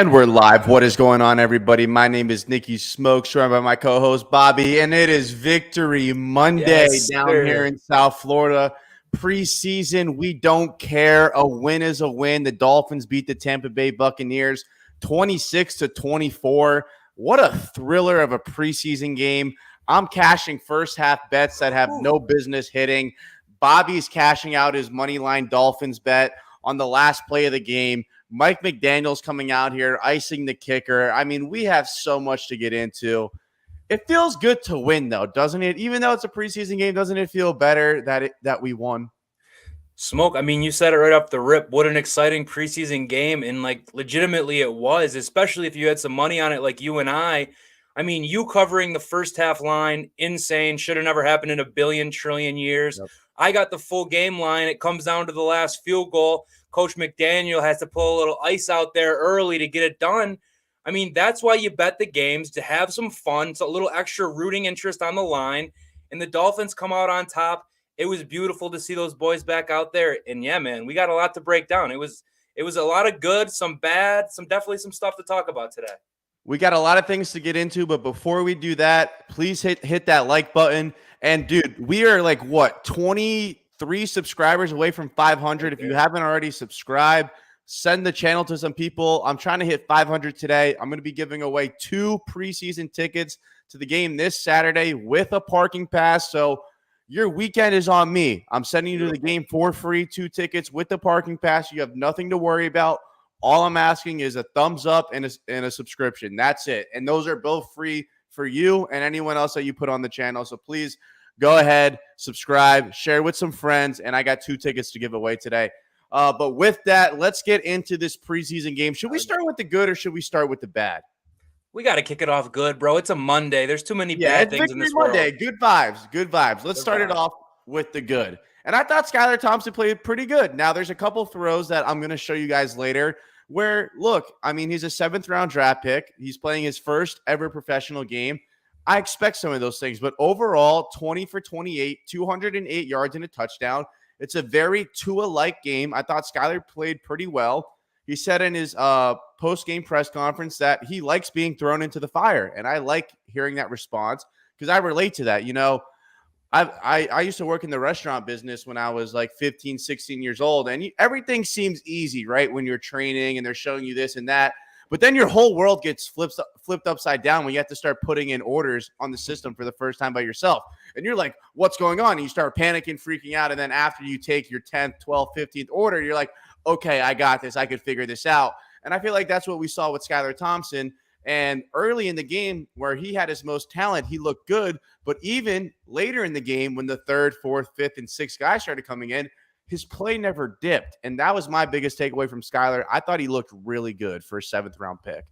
And we're live. What is going on, everybody? My name is Nikki Smoke, joined by my co-host Bobby, and it is Victory Monday down here in South Florida. Preseason, we don't care. A win is a win. The Dolphins beat the Tampa Bay Buccaneers 26-24. What a thriller of a preseason game. I'm cashing first half bets that have no business hitting. Bobby's cashing out his money line Dolphins bet on the last play of the game. Mike McDaniel's coming out here, icing the kicker. I mean, we have so much to get into. It feels good to win, though, doesn't it? Even though it's a preseason game, doesn't it feel better that we won? Smoke, I mean, you said it right off the rip. What an exciting preseason game, and legitimately it was, especially if you had some money on it like you and I. I mean, you covering the first half line, insane, should have never happened in a billion trillion years. Yep. I got the full game line. It comes down to the last field goal. Coach McDaniel has to pull a little ice out there early to get it done. I mean, that's why you bet the games, to have some fun. It's a little extra rooting interest on the line. And the Dolphins come out on top. It was beautiful to see those boys back out there. And yeah, man, we got a lot to break down. It was a lot of good, some bad, definitely some stuff to talk about today. We got a lot of things to get into, but before we do that, please hit that like button. And dude, we are like what, 23 subscribers away from 500. If you haven't already subscribed, send the channel to some people. I'm trying to hit 500 today. I'm going to be giving away 2 preseason tickets to the game this Saturday with a parking pass. So your weekend is on me. I'm sending you to the game for free, 2 tickets with the parking pass. You have nothing to worry about. All I'm asking is a thumbs up and a subscription. That's it. And those are both free for you and anyone else that you put on the channel. So please go ahead, subscribe, share with some friends, and I got 2 tickets to give away today. But with that, let's get into this preseason game. Should we start with the good or should we start with the bad? We got to kick it off good, bro. It's a Monday. There's too many bad things in this Monday. world. Good vibes. Let's start it off with the good. And I thought Skylar Thompson played pretty good. Now, there's a couple throws that I'm going to show you guys later where, look, I mean, he's a 7th-round draft pick. He's playing his first ever professional game. I expect some of those things. But overall, 20 for 28, 208 yards and a touchdown. It's a very Tua-like game. I thought Skylar played pretty well. He said in his post-game press conference that he likes being thrown into the fire. And I like hearing that response because I relate to that. You know, I used to work in the restaurant business when I was like 15, 16 years old. And everything seems easy, right? When you're training and they're showing you this and that. But then your whole world gets flipped upside down when you have to start putting in orders on the system for the first time by yourself. And you're like, what's going on? And you start panicking, freaking out. And then after you take your 10th, 12th, 15th order, you're like, okay, I got this. I could figure this out. And I feel like that's what we saw with Skylar Thompson. And early in the game where he had his most talent, he looked good. But even later in the game when the 3rd, 4th, 5th, and 6th guys started coming in, his play never dipped. And that was my biggest takeaway from Skylar. I thought he looked really good for a 7th-round pick.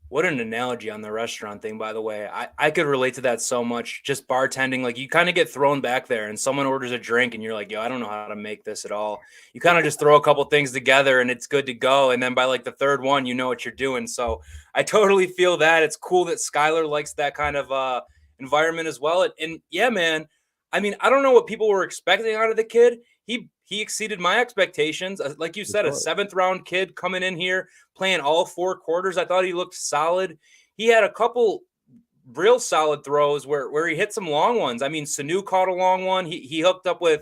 What an analogy on the restaurant thing, by the way. I could relate to that so much. Just bartending, like you kind of get thrown back there and someone orders a drink and you're like, yo, I don't know how to make this at all. You kind of just throw a couple things together and it's good to go. And then by like the 3rd one, you know what you're doing. So I totally feel that. It's cool that Skylar likes that kind of environment as well. And yeah, man, I mean, I don't know what people were expecting out of the kid. He exceeded my expectations. Like you said, a 7th-round kid coming in here, playing all 4 quarters. I thought he looked solid. He had a couple real solid throws where he hit some long ones. I mean, Sanu caught a long one. He hooked up with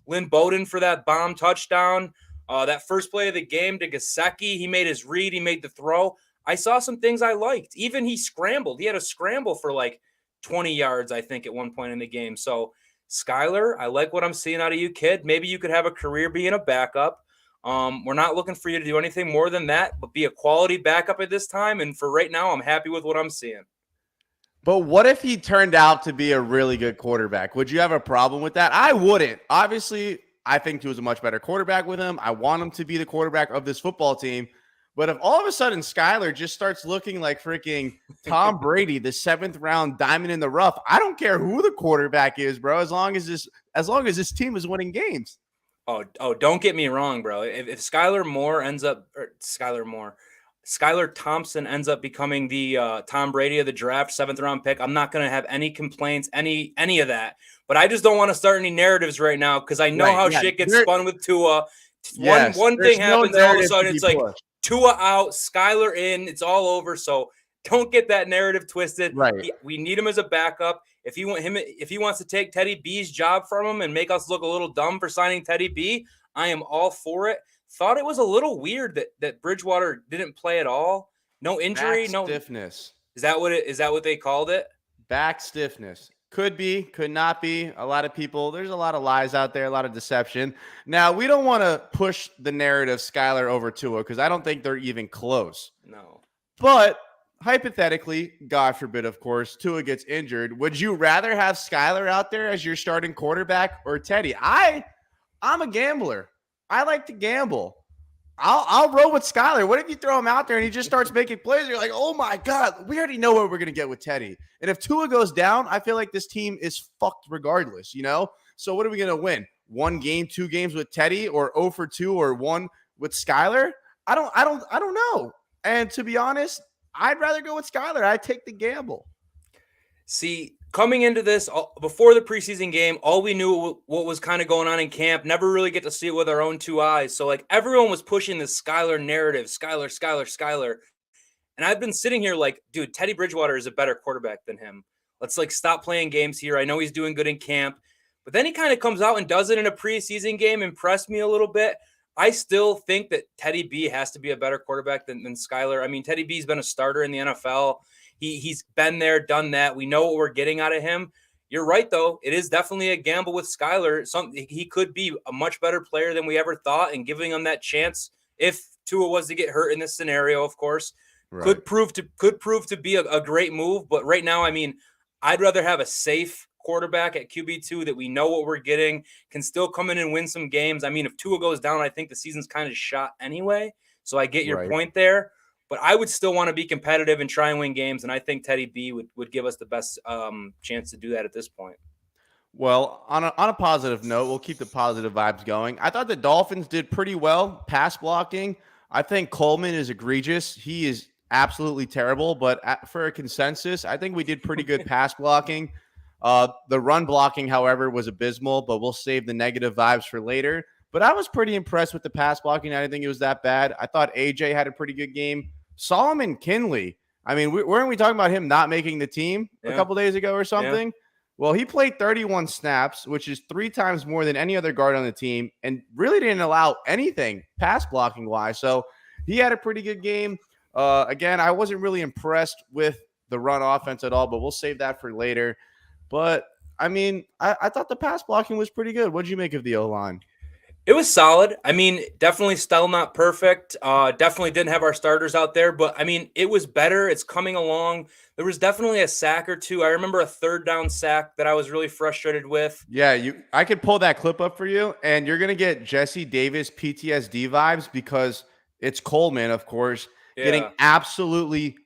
Lynn Bowden for that bomb touchdown. That first play of the game to Gesicki, he made his read. He made the throw. I saw some things I liked. Even he scrambled. He had a scramble for like 20 yards, I think, at one point in the game. So, Skylar, I like what I'm seeing out of you, kid. Maybe you could have a career being a backup. We're not looking for you to do anything more than that, but be a quality backup at this time. And for right now, I'm happy with what I'm seeing. But what if he turned out to be a really good quarterback? Would you have a problem with that? I wouldn't. Obviously, I think Tua's a much better quarterback with him. I want him to be the quarterback of this football team. But if all of a sudden Skylar just starts looking like freaking Tom Brady, the 7th-round diamond in the rough, I don't care who the quarterback is, bro. As long as this team is winning games. Oh, don't get me wrong, bro. If Skylar Thompson ends up becoming the Tom Brady of the draft, 7th-round pick, I'm not going to have any complaints, any of that. But I just don't want to start any narratives right now because I know how shit gets spun with Tua. One thing happens, and all of a sudden it's like Tua out, Skyler in. It's all over. So don't get that narrative twisted. Right. We need him as a backup. If he wants to take Teddy B's job from him and make us look a little dumb for signing Teddy B, I am all for it. Thought it was a little weird that Bridgewater didn't play at all. No injury, Back no stiffness. Is that what they called it? Back stiffness. Could be, could not be. A lot of people, there's a lot of lies out there, a lot of deception. Now, we don't want to push the narrative Skyler over Tua because I don't think they're even close. No. But hypothetically, God forbid, of course, Tua gets injured. Would you rather have Skyler out there as your starting quarterback or Teddy? I'm a gambler. I like to gamble. I'll roll with Skyler. What if you throw him out there and he just starts making plays? You're like, oh my God, we already know what we're going to get with Teddy. And if Tua goes down, I feel like this team is fucked regardless, you know? So what are we going to win? 1 game, 2 games with Teddy, or 0 for 2, or 1 with Skyler? I don't know. And to be honest, I'd rather go with Skyler. I take the gamble. See, coming into this, before the preseason game, all we knew what was kind of going on in camp. Never really get to see it with our own 2 eyes. So, like, everyone was pushing this Skyler narrative, Skyler. And I've been sitting here like, dude, Teddy Bridgewater is a better quarterback than him. Let's, like, stop playing games here. I know he's doing good in camp. But then he kind of comes out and does it in a preseason game, impressed me a little bit. I still think that Teddy B has to be a better quarterback than Skyler. I mean, Teddy B's been a starter in the NFL. He's been there, done that. We know what we're getting out of him. You're right, though. It is definitely a gamble with Skyler. He could be a much better player than we ever thought, and giving him that chance, if Tua was to get hurt in this scenario, of course, Right. could prove to be a great move. But right now, I mean, I'd rather have a safe quarterback at QB2 that we know what we're getting, can still come in and win some games. I mean, if Tua goes down, I think the season's kind of shot anyway. So I get your point there. But I would still want to be competitive and try and win games, and I think Teddy B would give us the best chance to do that at this point. Well, on a positive note, we'll keep the positive vibes going. I thought the Dolphins did pretty well pass blocking. I think Coleman is egregious. He is absolutely terrible, but for a consensus, I think we did pretty good pass blocking. The run blocking, however, was abysmal, but we'll save the negative vibes for later. But I was pretty impressed with the pass blocking. I didn't think it was that bad. I thought AJ had a pretty good game. Solomon Kinley. I mean, weren't we talking about him not making the team a couple days ago or something? Yeah. Well, he played 31 snaps, which is 3 times more than any other guard on the team, and really didn't allow anything pass blocking wise. So he had a pretty good game. Again, I wasn't really impressed with the run offense at all, but we'll save that for later. But I mean, I thought the pass blocking was pretty good. What did you make of the O-line? It was solid. I mean, definitely still not perfect. Definitely didn't have our starters out there, but I mean, it was better. It's coming along. There was definitely a sack or two. I remember a 3rd down sack that I was really frustrated with. Yeah, I could pull that clip up for you, and you're going to get Jesse Davis PTSD vibes because it's Coleman, of course, getting absolutely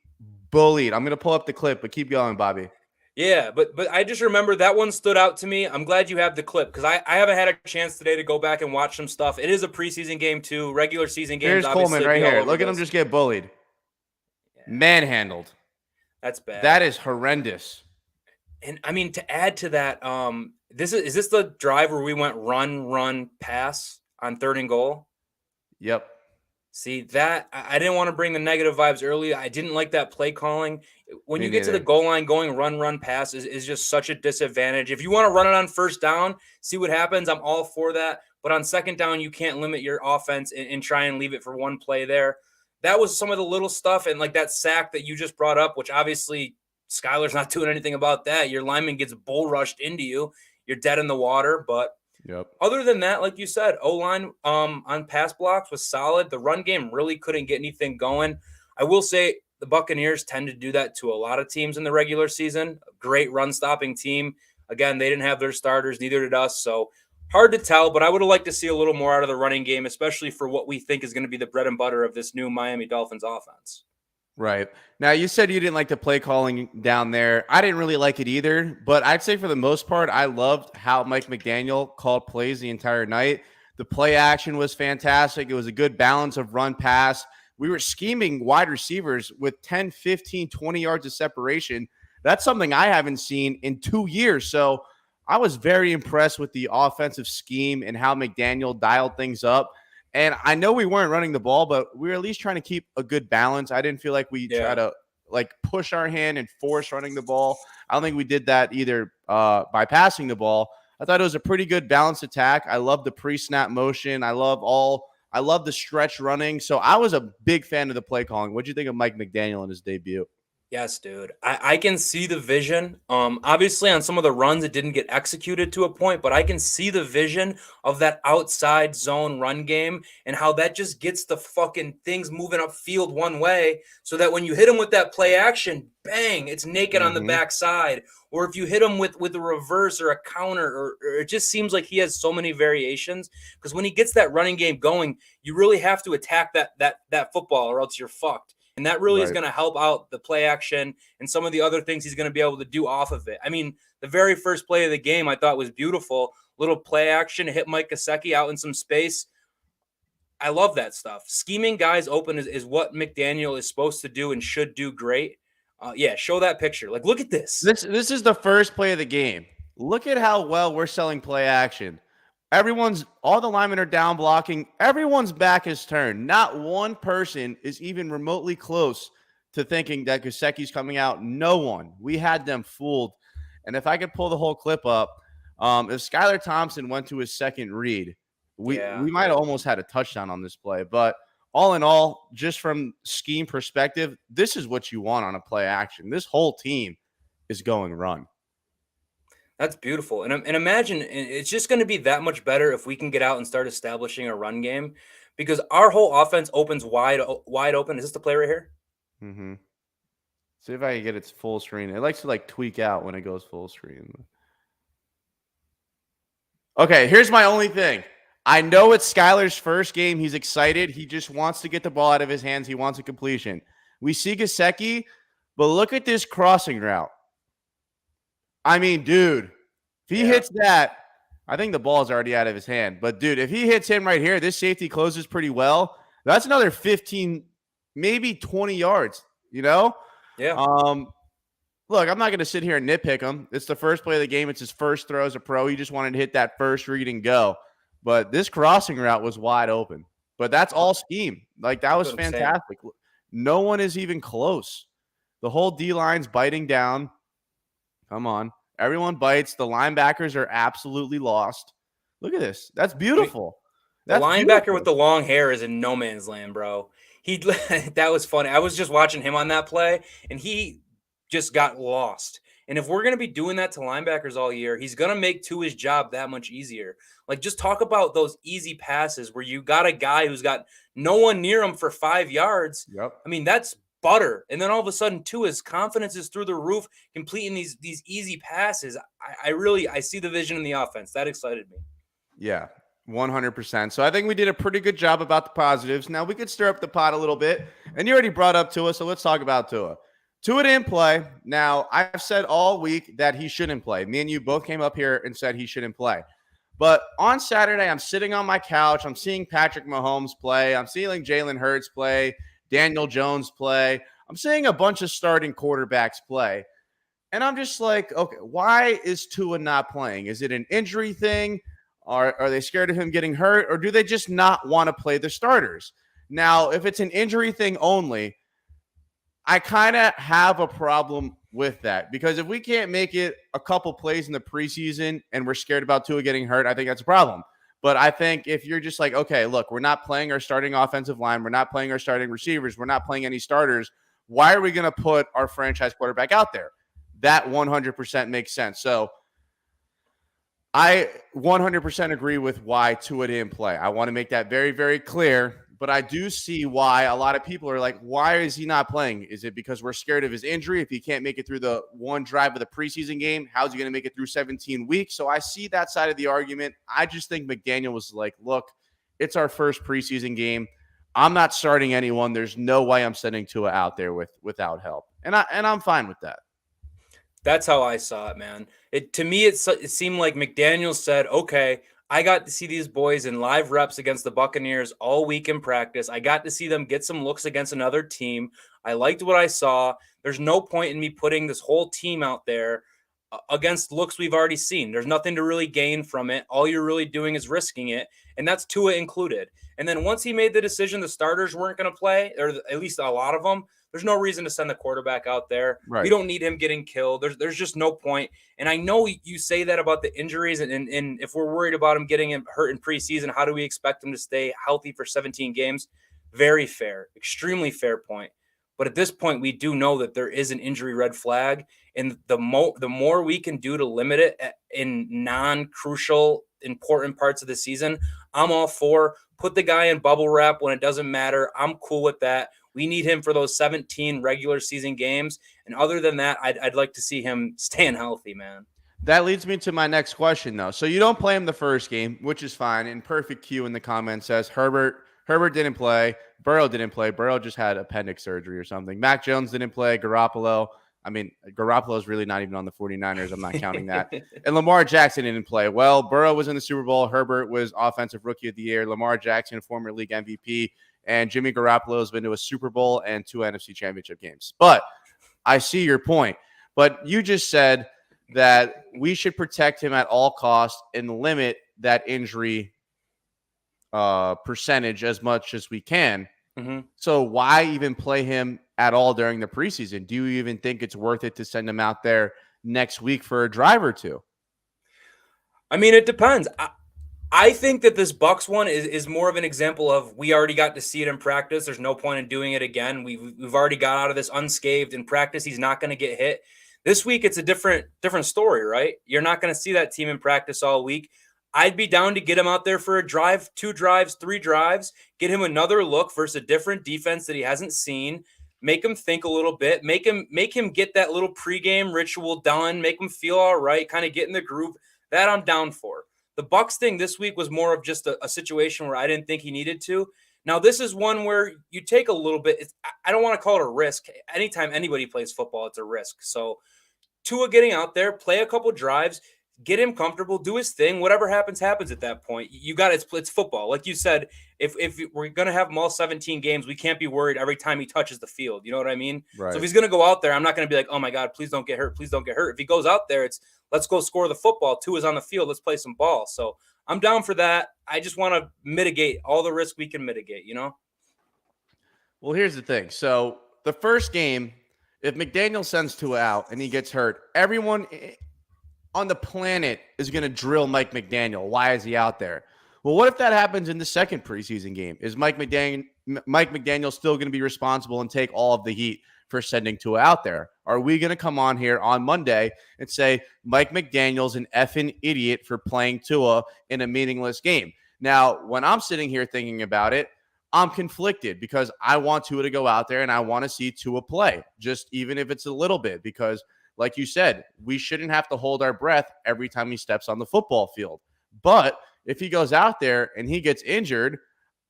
bullied. I'm going to pull up the clip, but keep going, Bobby. Yeah, but I just remember that one stood out to me. I'm glad you have the clip because I haven't had a chance today to go back and watch some stuff. It is a preseason game too, regular season game. Here's Coleman right here. Look at him just get bullied. Yeah. Manhandled. That's bad. That is horrendous. And I mean, to add to that, is this the drive where we went run, pass on 3rd and goal? Yep. See, that I didn't want to bring the negative vibes early. I didn't like that play calling. When you get to the goal line, going run, pass is just such a disadvantage. If you want to run it on 1st down, see what happens, I'm all for that. But on 2nd down, you can't limit your offense and try and leave it for one play there. That was some of the little stuff. And like that sack that you just brought up, which obviously Skyler's not doing anything about that. Your lineman gets bull rushed into you. You're dead in the water. But other than that, like you said, O-line on pass blocks was solid. The run game really couldn't get anything going. I will say the Buccaneers tend to do that to a lot of teams in the regular season. A great run-stopping team. Again, they didn't have their starters, neither did us. So hard to tell, but I would have liked to see a little more out of the running game, especially for what we think is going to be the bread and butter of this new Miami Dolphins offense. Right. Now, you said you didn't like the play calling down there. I didn't really like it either, but I'd say for the most part, I loved how Mike McDaniel called plays the entire night. The play action was fantastic. It was a good balance of run pass. We were scheming wide receivers with 10, 15, 20 yards of separation. That's something I haven't seen in 2 years. So I was very impressed with the offensive scheme and how McDaniel dialed things up. And I know we weren't running the ball, but we were at least trying to keep a good balance. I didn't feel like we try to like push our hand and force running the ball. I don't think we did that either by passing the ball. I thought it was a pretty good balanced attack. I love the pre-snap motion. I love the stretch running. So I was a big fan of the play calling. What do you think of Mike McDaniel in his debut? Yes, dude. I can see the vision. Obviously on some of the runs it didn't get executed to a point, but I can see the vision of that outside zone run game and how that just gets the fucking things moving up field one way so that when you hit them with that play action, bang, it's naked on the backside. Or if you hit him with a reverse or a counter, or it just seems like he has so many variations because when he gets that running game going, you really have to attack that football or else you're fucked. And that really is going to help out the play action and some of the other things he's going to be able to do off of it. I mean, the very first play of the game I thought was beautiful. Little play action, hit Mike Gesicki out in some space. I love that stuff. Scheming guys open is what McDaniel is supposed to do and should do great. Show that picture. Like, look at this. This is the first play of the game. Look at how well we're selling play action. All the linemen are down blocking. Everyone's back is turned. Not one person is even remotely close to thinking that Gesicki's coming out. No one. We had them fooled. And if I could pull the whole clip up, if Skylar Thompson went to his second read, we might have almost had a touchdown on this play. But all in all, just from scheme perspective, this is what you want on a play action. This whole team is going run. That's beautiful. And imagine it's just going to be that much better if we can get out and start establishing a run game because our whole offense opens wide open. Is this the play right here? Mm-hmm. See if I can get its full screen. It likes to like tweak out when it goes full screen. Okay, here's my only thing. I know it's Skylar's first game. He's excited. He just wants to get the ball out of his hands. He wants a completion. We see Gesicki, but look at this crossing route. I mean, dude, if he hits that, I think the ball's already out of his hand. But, dude, if he hits him right here, this safety closes pretty well. That's another 15, maybe 20 yards, you know? Yeah. Look, I'm not going to sit here and nitpick him. It's the first play of the game. It's his first throw as a pro. He just wanted to hit that first read and go. But this crossing route was wide open. But that's all scheme. Like, that was fantastic. No one is even close. The whole D-line's biting down. Come on. Everyone bites. The linebackers are absolutely lost. Look at this. That's beautiful. The linebacker with the long hair is in no man's land, bro. That was funny. I was just watching him on that play, and he just got lost. And if we're going to be doing that to linebackers all year, he's going to make Tua's job that much easier. Like, just talk about those easy passes where you got a guy who's got no one near him for 5 yards. Yep. I mean, that's butter. And then all of a sudden, Tua's confidence is through the roof, completing these easy passes. I see the vision in the offense. That excited me. Yeah, 100%. So I think we did a pretty good job about the positives. Now we could stir up the pot a little bit. And you already brought up Tua, so let's talk about Tua. Tua didn't play. Now, I've said all week that he shouldn't play. Me and you both came up here and said he shouldn't play. But on Saturday, I'm sitting on my couch. I'm seeing Patrick Mahomes play. I'm seeing Jalen Hurts play. Daniel Jones play. I'm seeing a bunch of starting quarterbacks play. And I'm just like, okay, why is Tua not playing? Is it an injury thing? Are they scared of him getting hurt? Or do they just not want to play the starters? Now, if it's an injury thing only, I kind of have a problem with that. Because if we can't make it a couple plays in the preseason and we're scared about Tua getting hurt, I think that's a problem. But I think if you're just like, okay, look, we're not playing our starting offensive line. We're not playing our starting receivers. We're not playing any starters. Why are we going to put our franchise quarterback out there? That 100% makes sense. So I 100% agree with why Tua didn't play. I want to make that very, very clear. But I do see why a lot of people are like, why is he not playing? Is it because we're scared of his injury? If he can't make it through the one drive of the preseason game, how's he going to make it through 17 weeks? So I see that side of the argument. I just think McDaniel was like, look, it's our first preseason game. I'm not starting anyone. There's no way I'm sending Tua out there without help. And I'm fine with that. That's how I saw it, man. To me, it seemed like McDaniel said, okay, I got to see these boys in live reps against the Buccaneers all week in practice. I got to see them get some looks against another team. I liked what I saw. There's no point in me putting this whole team out there against looks we've already seen. There's nothing to really gain from it. All you're really doing is risking it, and that's Tua included. And then once he made the decision the starters weren't going to play, or at least a lot of them, there's no reason to send the quarterback out there. Right. We don't need him getting killed. There's just no point. And I know you say that about the injuries, and if we're worried about him getting hurt in preseason, how do we expect him to stay healthy for 17 games? Very fair, extremely fair point. But at this point, we do know that there is an injury red flag, and the more we can do to limit it in non-crucial, important parts of the season, I'm all for. Put the guy in bubble wrap when it doesn't matter. I'm cool with that. We need him for those 17 regular season games. And other than that, I'd like to see him staying healthy, man. That leads me to my next question, though. So you don't play him the first game, which is fine. And Perfect Q in the comments says Herbert didn't play. Burrow didn't play. Burrow just had appendix surgery or something. Mac Jones didn't play. Garoppolo is really not even on the 49ers. I'm not counting that. And Lamar Jackson didn't play. Well, Burrow was in the Super Bowl. Herbert was Offensive Rookie of the Year. Lamar Jackson, former league MVP. And Jimmy Garoppolo has been to a Super Bowl and 2 NFC Championship games. But I see your point. But you just said that we should protect him at all costs and limit that injury percentage as much as we can. Mm-hmm. So why even play him at all during the preseason? Do you even think it's worth it to send him out there next week for a drive or two? I mean, it depends. I think that this Bucs one is more of an example of we already got to see it in practice. There's no point in doing it again. We've already got out of this unscathed in practice. He's not going to get hit. This week, it's a different story, right? You're not going to see that team in practice all week. I'd be down to get him out there for a drive, 2 drives, 3 drives, get him another look versus a different defense that he hasn't seen, make him think a little bit, make him get that little pregame ritual done, make him feel all right, kind of get in the groove. That I'm down for. The Bucs thing this week was more of just a situation where I didn't think he needed to. Now, this is one where you take a little bit. I don't want to call it a risk. Anytime anybody plays football, it's a risk. So Tua getting out there, play a couple drives, get him comfortable, do his thing. Whatever happens at that point. You got it. It's football. Like you said, if we're going to have him all 17 games, we can't be worried every time he touches the field. You know what I mean? Right. So if he's going to go out there, I'm not going to be like, oh my God, please don't get hurt. Please don't get hurt. If he goes out there, it's let's go score the football. Tua's on the field. Let's play some ball. So I'm down for that. I just want to mitigate all the risk we can mitigate, you know? Well, here's the thing. So the first game, if McDaniel sends Tua out and he gets hurt, everyone on the planet is going to drill Mike McDaniel. Why is he out there? Well, what if that happens in the second preseason game? Is Mike McDaniel still going to be responsible and take all of the heat for sending Tua out there? Are we going to come on here on Monday and say Mike McDaniel's an effing idiot for playing Tua in a meaningless game? Now, when I'm sitting here thinking about it, I'm conflicted because I want Tua to go out there and I want to see Tua play, just even if it's a little bit, because like you said, we shouldn't have to hold our breath every time he steps on the football field. But if he goes out there and he gets injured,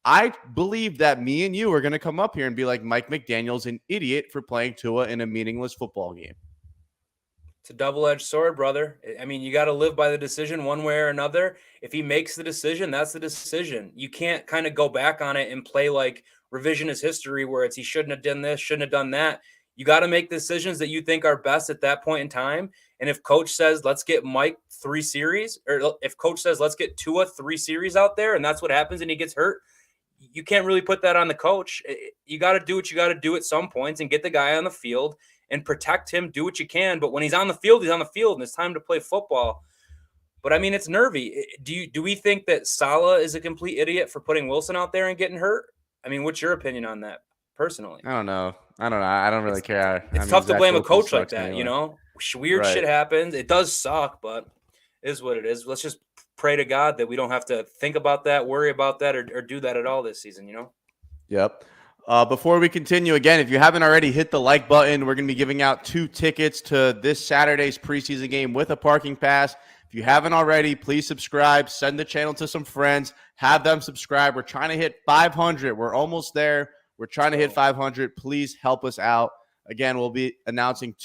I believe that me and you are going to come up here and be like, Mike McDaniel's an idiot for playing Tua in a meaningless football game. It's a double-edged sword, brother. I mean, you got to live by the decision one way or another. If he makes the decision, that's the decision. You can't kind of go back on it and play like revisionist history where it's he shouldn't have done this, shouldn't have done that. You got to make decisions that you think are best at that point in time. And if coach says, let's get Mike 3 series, or if coach says, let's get Tua 3 series out there, and that's what happens and he gets hurt, you can't really put that on the coach. You got to do what you got to do at some points and get the guy on the field and protect him, do what you can. But when he's on the field, he's on the field, and it's time to play football. But, I mean, it's nervy. Do we think that Saleh is a complete idiot for putting Wilson out there and getting hurt? I mean, what's your opinion on that personally? I don't know. I don't really care. It's tough to blame a coach like that, anyway. You know? Weird shit happens. It does suck, but it is what it is. Let's just pray to God that we don't have to think about that, worry about that, or do that at all this season, you know? Yep. Before we continue, again, if you haven't already, hit the like button. We're going to be giving out 2 tickets to this Saturday's preseason game with a parking pass. If you haven't already, please subscribe. Send the channel to some friends. Have them subscribe. We're trying to hit 500. We're almost there. We're trying to hit 500. Please help us out. Again, we'll be announcing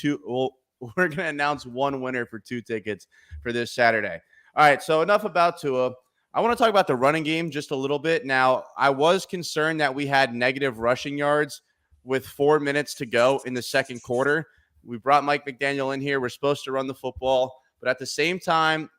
we're going to announce 1 winner for 2 tickets for this Saturday. All right, so enough about Tua. I want to talk about the running game just a little bit. Now, I was concerned that we had negative rushing yards with 4 minutes to go in the second quarter. We brought Mike McDaniel in here. We're supposed to run the football. But at the same time,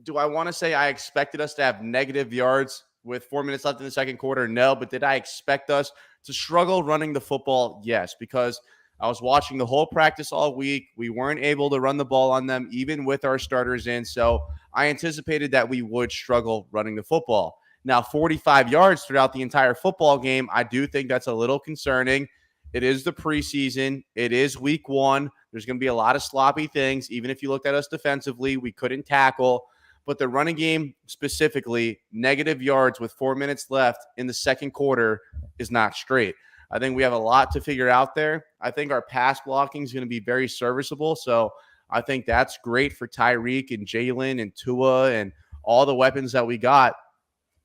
do I want to say I expected us to have negative yards with 4 minutes left in the second quarter? No. But did I expect us to struggle running the football? Yes, because I was watching the whole practice all week. We weren't able to run the ball on them, even with our starters in. So I anticipated that we would struggle running the football. Now, 45 yards throughout the entire football game, I do think that's a little concerning. It is the preseason. It is week one. There's going to be a lot of sloppy things. Even if you looked at us defensively, we couldn't tackle. But the running game specifically, negative yards with 4 minutes left in the second quarter is not straight. I think we have a lot to figure out there. I think our pass blocking is going to be very serviceable. So I think that's great for Tyreek and Jalen and Tua and all the weapons that we got.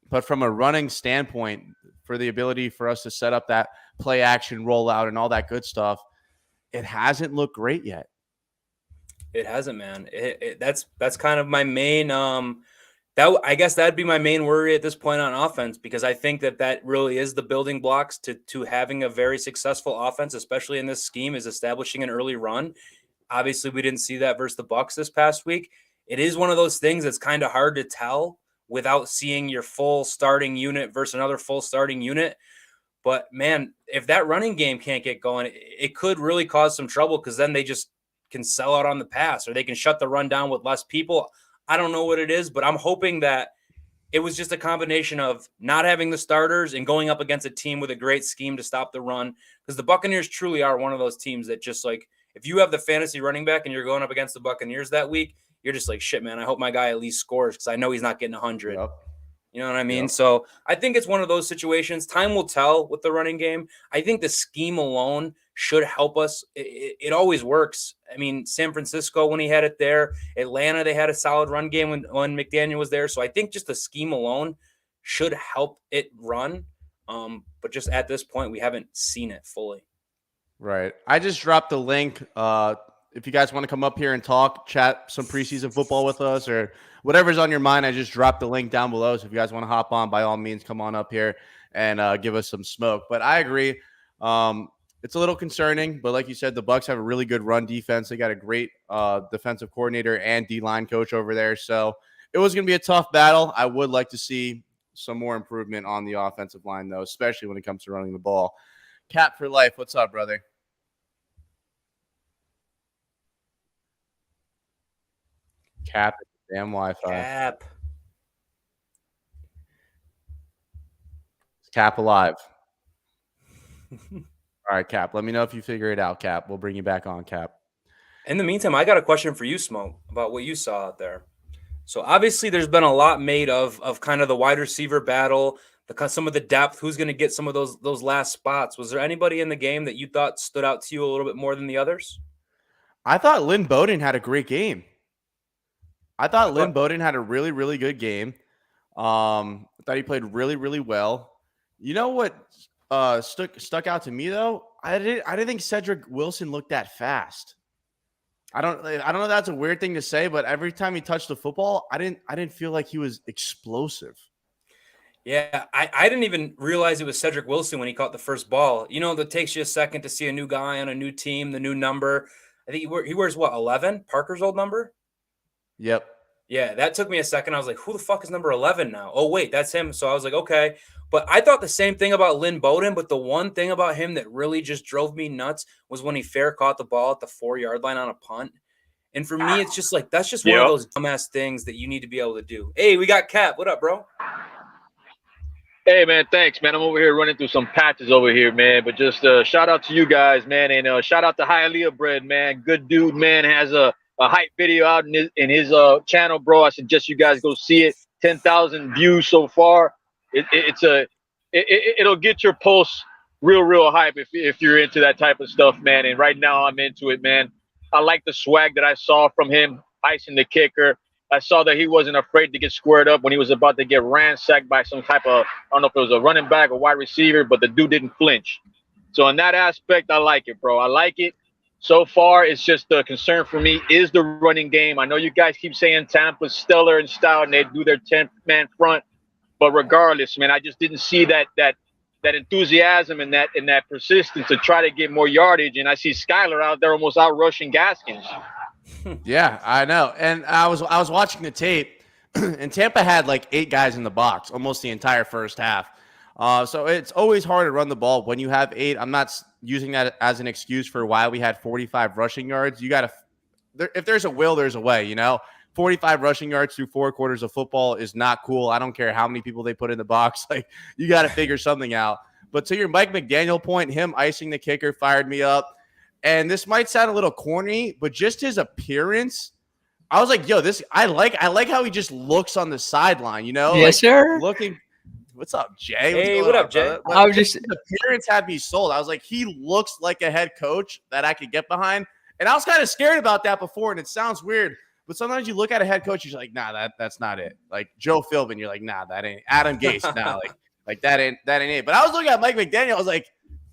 But from a running standpoint, for the ability for us to set up that play action rollout and all that good stuff, it hasn't looked great yet. It hasn't, man. That's kind of my main I guess that'd be my main worry at this point on offense, because I think that really is the building blocks to having a very successful offense, especially in this scheme, is establishing an early run. Obviously, we didn't see that versus the Bucs this past week. It is one of those things that's kind of hard to tell without seeing your full starting unit versus another full starting unit. But man, if that running game can't get going, it could really cause some trouble, because then they just can sell out on the pass, or they can shut the run down with less people. I don't know what it is, but I'm hoping that it was just a combination of not having the starters and going up against a team with a great scheme to stop the run. Because the Buccaneers truly are one of those teams that just, like, if you have the fantasy running back and you're going up against the Buccaneers that week, you're just like, shit, man, I hope my guy at least scores, because I know he's not getting 100. Yep. You know what I mean? Yep. So I think it's one of those situations. Time will tell with the running game. I think the scheme alone should help us. It always works. I mean, San Francisco, when he had it there, Atlanta, they had a solid run game when McDaniel was there. So I think just the scheme alone should help it run. But just at this point, we haven't seen it fully. Right. I just dropped the link. If you guys want to come up here and talk, chat some preseason football with us, or whatever's on your mind, I just dropped the link down below. So if you guys want to hop on, by all means, come on up here and give us some smoke. But I agree. It's a little concerning, but like you said, the Bucs have a really good run defense. They got a great defensive coordinator and D-line coach over there. So it was going to be a tough battle. I would like to see some more improvement on the offensive line, though, especially when it comes to running the ball. Cap for life. What's up, brother? Cap, damn Wi-Fi. Cap alive. All right, Cap. Let me know if you figure it out, Cap. We'll bring you back on, Cap. In the meantime, I got a question for you, Smoke, about what you saw out there. So obviously there's been a lot made of kind of the wide receiver battle, some of the depth, who's going to get some of those last spots. Was there anybody in the game that you thought stood out to you a little bit more than the others? I thought Lynn Bowden had a great game. I thought Lynn Bowden had a really, really good game. I thought he played really, really well. You know what stuck out to me, though? I didn't think Cedric Wilson looked that fast. I don't know if that's a weird thing to say, but every time he touched the football, I didn't feel like he was explosive. Yeah, I didn't even realize it was Cedric Wilson when he caught the first ball. You know, that takes you a second to see a new guy on a new team, the new number. I think he wears what, 11? Parker's old number? Yep. Yeah, that took me a second. I was like, who the fuck is number 11 now? Oh, wait, that's him. So I was like, okay. But I thought the same thing about Lynn Bowden, but the one thing about him that really just drove me nuts was when he fair caught the ball at the 4-yard line on a punt. And for me, it's just like, that's just one of those dumbass things that you need to be able to do. Hey, we got Cap. What up, bro? Hey, man, thanks, man. I'm over here running through some patches over here, man. But just shout out to you guys, man. And shout out to Hialeah Bread, man. Good dude, man. Has a hype video out in his channel, bro. I suggest you guys go see it. 10,000 views so far. It'll get your pulse real hype if you're into that type of stuff, man. And right now I'm into it, man. I like the swag that I saw from him icing the kicker. I saw that he wasn't afraid to get squared up when he was about to get ransacked by some type of, I don't know if it was a running back or wide receiver, but the dude didn't flinch. So in that aspect, I like it, bro. I like it. So far, it's just the concern for me is the running game. I know you guys keep saying Tampa's stellar and stout and they do their 10-man front. But regardless, man, I just didn't see that enthusiasm and that persistence to try to get more yardage. And I see Skyler out there almost out rushing Gaskins. Yeah, I know. And I was watching the tape, and Tampa had like 8 guys in the box almost the entire first half. So it's always hard to run the ball when you have 8. I'm not using that as an excuse for why we had 45 rushing yards. You got to, if there's a will, there's a way, you know. 45 rushing yards through 4 quarters of football is not cool. I don't care how many people they put in the box. Like, you got to figure something out. But to your Mike McDaniel point, him icing the kicker fired me up. And this might sound a little corny, but just his appearance, I was like, yo, I like how he just looks on the sideline, you know? Yes, like, sir. Looking. What's up, Jay? Hey, what up, Jay? I was just his appearance had me sold. I was like, he looks like a head coach that I could get behind. And I was kind of scared about that before, and it sounds weird. But sometimes you look at a head coach, you're like, nah, that's not it. Like Joe Philbin, you're like, nah, that ain't Adam Gase. Nah, like that ain't it. But I was looking at Mike McDaniel, I was like,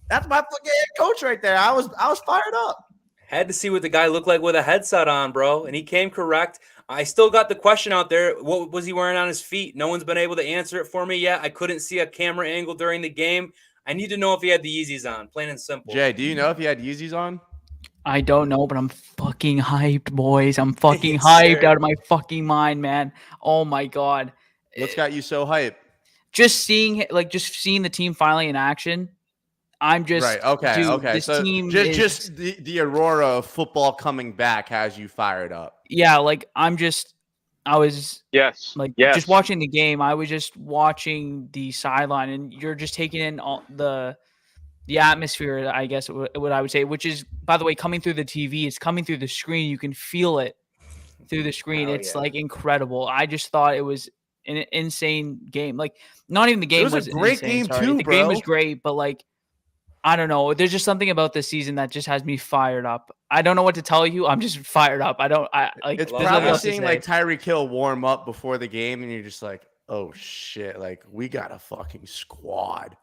that's my fucking head coach right there. I was fired up. Had to see what the guy looked like with a headset on, bro. And he came correct. I still got the question out there. What was he wearing on his feet? No one's been able to answer it for me yet. I couldn't see a camera angle during the game. I need to know if he had the Yeezys on, plain and simple. Jay, do you know if he had Yeezys on? I don't know, but I'm fucking hyped, boys. I'm fucking Yes, hyped sir. out of my fucking mind, man. Oh my God. What's got you so hyped? Just seeing the team finally in action. I'm just Right. Okay. dude, Okay. This So team just the aurora of football coming back has you fired up. yeah, like I was Yes. like yes. just watching the game. I was just watching the sideline, and you're just taking in all the atmosphere, I guess what I would say, which is, by the way, coming through the TV. It's coming through the screen. You can feel it through the screen. Hell It's yeah. like incredible. I just thought it was an insane game. Like, not even the game It was a great insane, game sorry. too, The game bro. was great, but like, I don't know. There's just something about this season that just has me fired up. I don't know what to tell you. I'm just fired up. It's It's there's nothing probably else to seeing say. like Tyreek Hill warm up before the game, and you're just like, oh shit, like we got a fucking squad.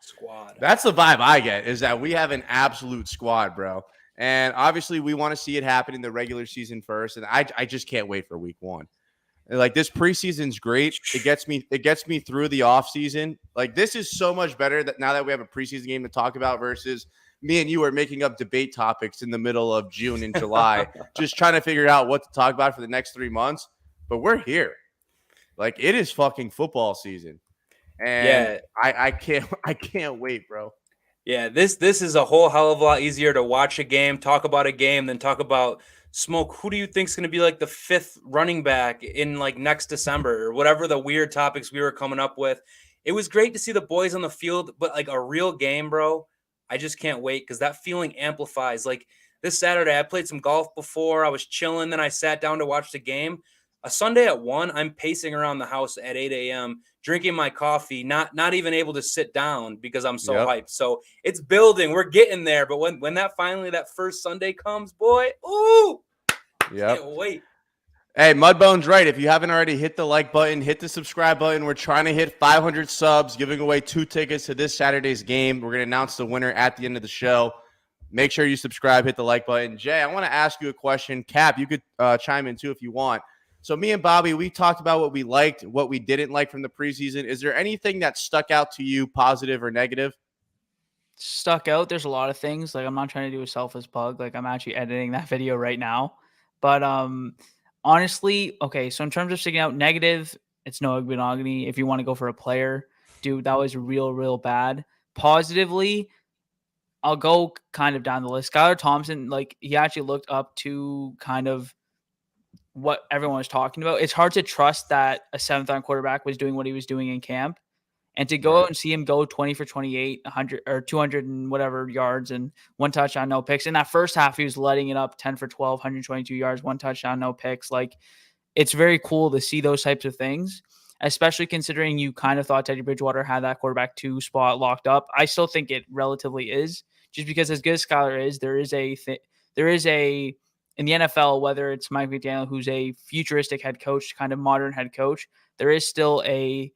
That's the vibe I get, is that we have an absolute squad, bro. And obviously we want to see it happen in the regular season first. And I just can't wait for week 1. Like, this preseason's great. It gets me through the offseason. Like, this is so much better that now that we have a preseason game to talk about versus me and you are making up debate topics in the middle of June and July, just trying to figure out what to talk about for the next 3 months. But we're here. Like, it is fucking football season. And I can't wait, bro. Yeah, this is a whole hell of a lot easier to watch a game, talk about a game, than talk about Smoke. Who do you think is going to be like the 5th running back in like next December, or whatever the weird topics we were coming up with? It was great to see the boys on the field, but like a real game, bro, I just can't wait, because that feeling amplifies. Like, this Saturday, I played some golf before. I was chilling, then I sat down to watch the game. A Sunday at 1, I'm pacing around the house at 8 a.m., drinking my coffee, not even able to sit down because I'm so hyped. So it's building. We're getting there. But when that first Sunday comes, boy, ooh, can't wait. Hey, Mudbone's right. If you haven't already, hit the like button, hit the subscribe button. We're trying to hit 500 subs, giving away 2 tickets to this Saturday's game. We're going to announce the winner at the end of the show. Make sure you subscribe, hit the like button. Jay, I want to ask you a question. Cap, you could chime in too if you want. So me and Bobby, we talked about what we liked, what we didn't like from the preseason. Is there anything that stuck out to you, positive or negative? Stuck out. There's a lot of things. Like, I'm not trying to do a selfish plug. Like, I'm actually editing that video right now. But honestly, okay, so in terms of sticking out, negative, it's Noah Benogany. If you want to go for a player, dude, that was real bad. Positively, I'll go kind of down the list. Skylar Thompson, like, he actually looked up to kind of what everyone was talking about. It's hard to trust that a 7th-round quarterback was doing what he was doing in camp, and to go out and see him go 20 for 28, 100 or 200 and whatever yards, and 1 touchdown, no picks. In that first half, he was letting it up 10 for 12, 122 yards, 1 touchdown, no picks. Like, it's very cool to see those types of things, especially considering you kind of thought Teddy Bridgewater had that quarterback 2 spot locked up. I still think it relatively is, just because as good as Skyler is, there is a in the NFL, whether it's Mike McDaniel, who's a futuristic head coach, kind of modern head coach, there is still a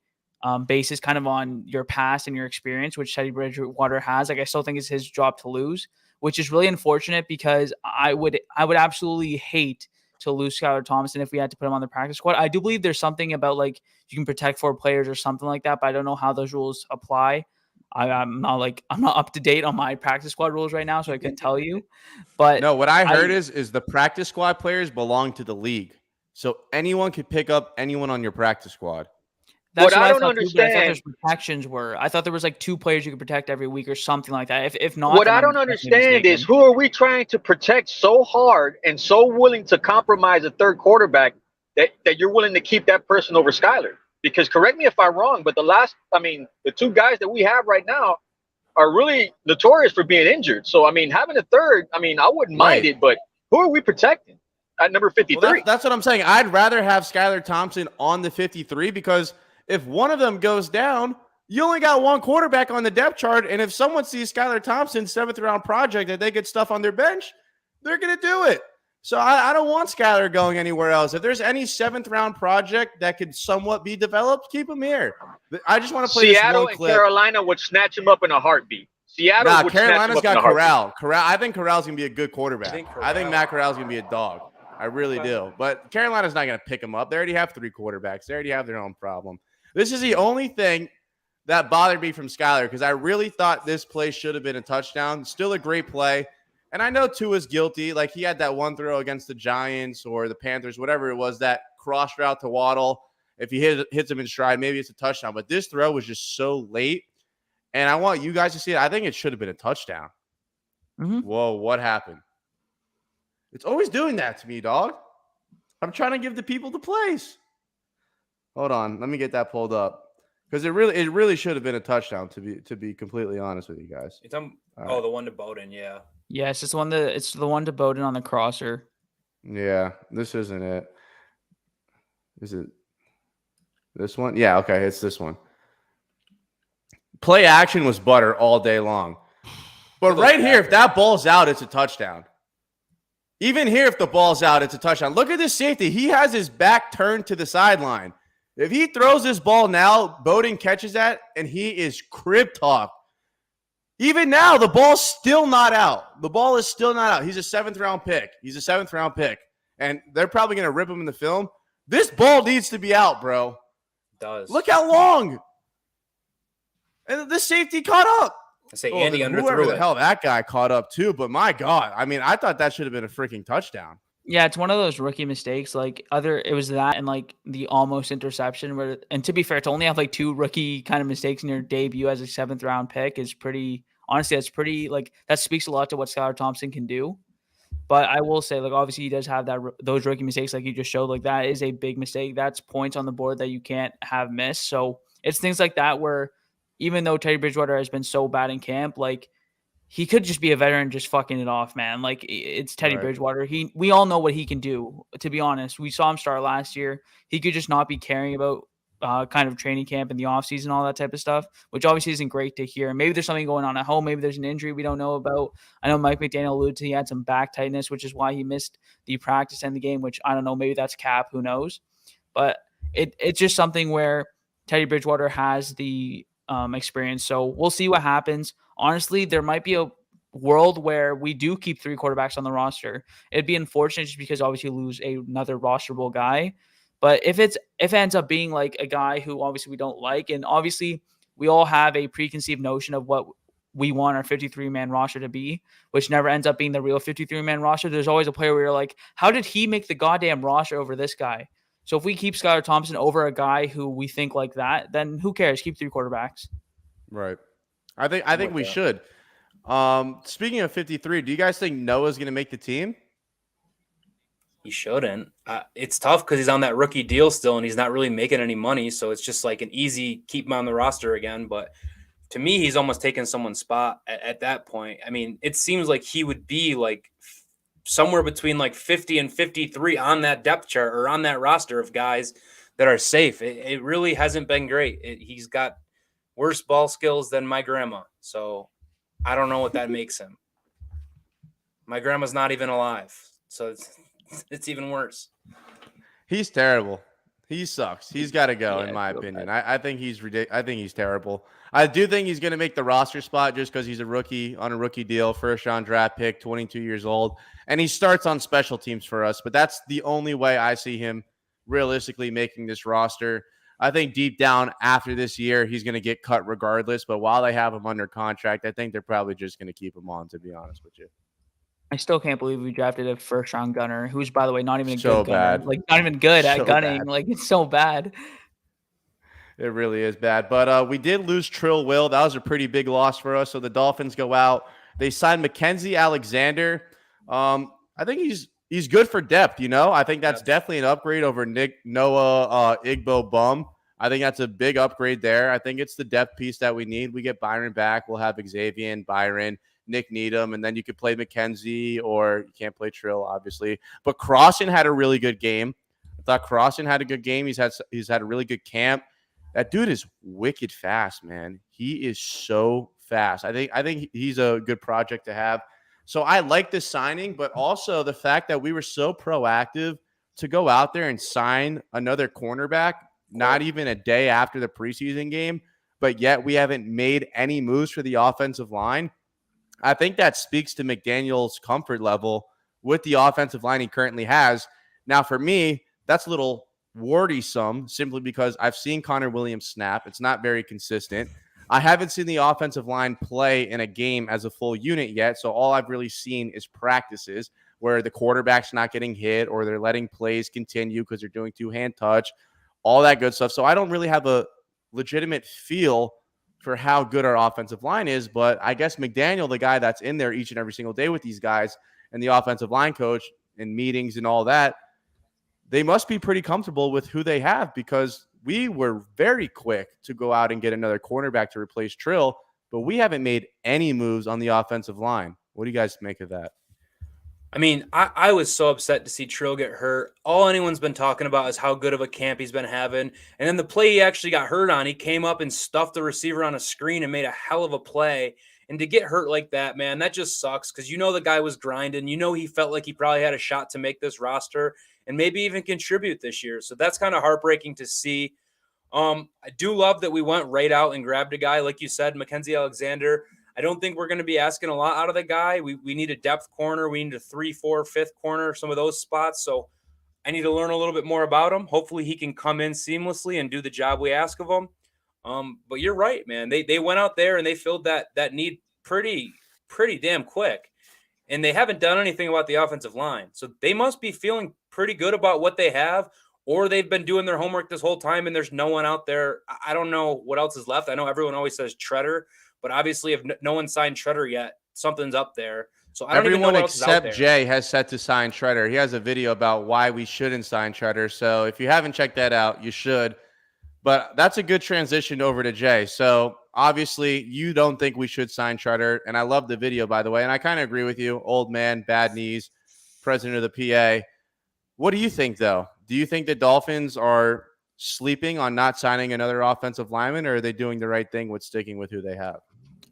basis kind of on your past and your experience, which Teddy Bridgewater has. Like, I still think it's his job to lose, which is really unfortunate, because I would absolutely hate to lose Skylar Thompson if we had to put him on the practice squad. I do believe there's something about, like, you can protect 4 players or something like that, but I don't know how those rules apply. I'm not up to date on my practice squad rules right now, so I couldn't tell you. But No, what I heard is the practice squad players belong to the league. So anyone could pick up anyone on your practice squad. That's what I don't thought too, but I thought understand. there's protections were. I thought there was like 2 players you could protect every week or something like that. If not, What then I I'm don't definitely understand is mistaken. who are we trying to protect so hard and so willing to compromise a third quarterback that you're willing to keep that person over Skyler? Because correct me if I'm wrong, but the 2 guys that we have right now are really notorious for being injured. So, having a third, I wouldn't mind it, but who are we protecting at number 53? Well, that's what I'm saying. I'd rather have Skylar Thompson on the 53 because if one of them goes down, you only got one quarterback on the depth chart. And if someone sees Skylar Thompson's 7th-round project that they get stuff on their bench, they're going to do it. So I don't want Skylar going anywhere else. If there's any 7th-round project that could somewhat be developed, keep him here. I just want to play Seattle this one and clip. Carolina would snatch him up in a heartbeat. Carolina's got Corral. Corral. I think Corral's going to be a good quarterback. I think Matt Corral's going to be a dog. I really do. But Carolina's not going to pick him up. They already have 3 quarterbacks. They already have their own problem. This is the only thing that bothered me from Skyler because I really thought this play should have been a touchdown. Still a great play. And I know Tua's guilty. Like he had that one throw against the Giants or the Panthers, whatever it was, that cross route to Waddle. If he hits him in stride, maybe it's a touchdown. But this throw was just so late. And I want you guys to see it. I think it should have been a touchdown. Mm-hmm. Whoa, what happened? It's always doing that to me, dog. I'm trying to give the people the plays. Hold on, let me get that pulled up because it really should have been a touchdown to be completely honest with you guys. The one to Bowden, yeah. Yes, it's the one to Bowden on the crosser. Yeah, this isn't it. Is it this one? Yeah, okay, it's this one. Play action was butter all day long. But right here, if that ball's out, it's a touchdown. Even here, if the ball's out, it's a touchdown. Look at this safety. He has his back turned to the sideline. If he throws this ball now, Bowden catches that, and he is crib talk. Even now, the ball's still not out. The ball is still not out. He's a 7th-round pick. And they're probably going to rip him in the film. This ball needs to be out, bro. It does. Look how long. And the safety caught up. I say Andy underthrew whoever the it. hell that guy caught up too. But my God, I thought that should have been a freaking touchdown. Yeah, it's one of those rookie mistakes. Like it was that and like the almost interception. And to be fair, to only have like 2 rookie kind of mistakes in your debut as a 7th-round pick is pretty. Honestly, that's pretty. Like that speaks a lot to what Skylar Thompson can do. But I will say, like obviously he does have those rookie mistakes, like you just showed. Like that is a big mistake. That's points on the board that you can't have missed. So it's things like that where even though Teddy Bridgewater has been so bad in camp, like he could just be a veteran just fucking it off, man. Like it's Teddy Bridgewater. We all know what he can do, to be honest. We saw him start last year. He could just not be caring about kind of training camp in the offseason, all that type of stuff, which obviously isn't great to hear. Maybe there's something going on at home. Maybe there's an injury we don't know about. I know Mike McDaniel alluded to he had some back tightness, which is why he missed the practice and the game, which I don't know. Maybe that's cap. Who knows? But it's just something where Teddy Bridgewater has the experience. So we'll see what happens. Honestly, there might be a world where we do keep 3 quarterbacks on the roster. It'd be unfortunate just because obviously you lose another rosterable guy. But if it ends up being like a guy who obviously we don't like, and obviously we all have a preconceived notion of what we want our 53-man roster to be, which never ends up being the real 53-man roster. There's always a player where you're like, how did he make the goddamn roster over this guy? So if we keep Skylar Thompson over a guy who we think like that, then who cares? Keep 3 quarterbacks. Right. I think we should. Speaking of 53, do you guys think Noah's going to make the team? He shouldn't. It's tough because he's on that rookie deal still, and he's not really making any money. So it's just like an easy keep him on the roster again. But to me, he's almost taking someone's spot at that point. I mean, it seems like he would be like somewhere between like 50 and 53 on that depth chart or on that roster of guys that are safe. It really hasn't been great. He's got worse ball skills than my grandma. So I don't know what that makes him. My grandma's not even alive. So it's even worse. He's terrible. He sucks. He's got to go, in my opinion. I think he's ridiculous. I think he's terrible. I do think he's going to make the roster spot just because he's a rookie on a rookie deal, first-round draft pick, 22 years old, and he starts on special teams for us. But that's the only way I see him realistically making this roster. I think deep down after this year, he's going to get cut regardless. But while they have him under contract, I think they're probably just going to keep him on, to be honest with you. I still can't believe we drafted a first-round gunner who's, by the way, not even a So good gunner. bad. Like, not even good So at gunning. bad. Like, it's so bad. It really is bad. But we did lose Trill Will. That was a pretty big loss for us. So the Dolphins go out. They signed Mackenzie Alexander. I think he's good for depth, I think that's definitely an upgrade over Noah Igbo Bum. I think that's a big upgrade there. I think it's the depth piece that we need. We get Byron back. We'll have Xavier and Byron, Nick Needham, and then you could play Mackenzie, or you can't play Trill, obviously. But Crossan had a really good game. I thought Crossan had a good game. He's had a really good camp. That dude is wicked fast, man. He is so fast. I think he's a good project to have. So I like this signing, but also the fact that we were so proactive to go out there and sign another cornerback, not even a day after the preseason game, but yet we haven't made any moves for the offensive line. I think that speaks to McDaniel's comfort level with the offensive line he currently has. Now, for me, that's a little worrisome simply because I've seen Connor Williams snap. It's not very consistent. I haven't seen the offensive line play in a game as a full unit yet, so all I've really seen is practices where the quarterback's not getting hit or they're letting plays continue because they're doing two-hand touch, all that good stuff. So I don't really have a legitimate feel for how good our offensive line is, but I guess McDaniel, the guy that's in there each and every single day with these guys and the offensive line coach and meetings and all that, they must be pretty comfortable with who they have because we were very quick to go out and get another cornerback to replace Trill, but we haven't made any moves on the offensive line. What do you guys make of that? I mean, I was so upset to see Trill get hurt. All anyone's been talking about is how good of a camp he's been having. And then the play he actually got hurt on, he came up and stuffed the receiver on a screen and made a hell of a play. And to get hurt like that, man, that just sucks because the guy was grinding. He felt like he probably had a shot to make this roster and maybe even contribute this year. So that's kind of heartbreaking to see. I do love that we went right out and grabbed a guy, like you said, Mackenzie Alexander. I don't think we're going to be asking a lot out of the guy. We need a depth corner. We need a 3, 4, 5th corner, some of those spots. So I need to learn a little bit more about him. Hopefully he can come in seamlessly and do the job we ask of him. But you're right, man. They went out there and they filled that need pretty damn quick. And they haven't done anything about the offensive line. So they must be feeling pretty good about what they have, or they've been doing their homework this whole time and there's no one out there. I don't know what else is left. I know everyone always says Treader, but obviously if no one signed Treader yet, something's up there. So I don't even know what else is out there. Except Jay has set to sign Treader. He has a video about why we shouldn't sign Treader. So if you haven't checked that out, you should. But that's a good transition over to Jay. So obviously you don't think we should sign Treader. And I love the video, by the way. And I kind of agree with you. Old man, bad knees, president of the PA. What do you think, though? Do you think the Dolphins are sleeping on not signing another offensive lineman, or are they doing the right thing with sticking with who they have?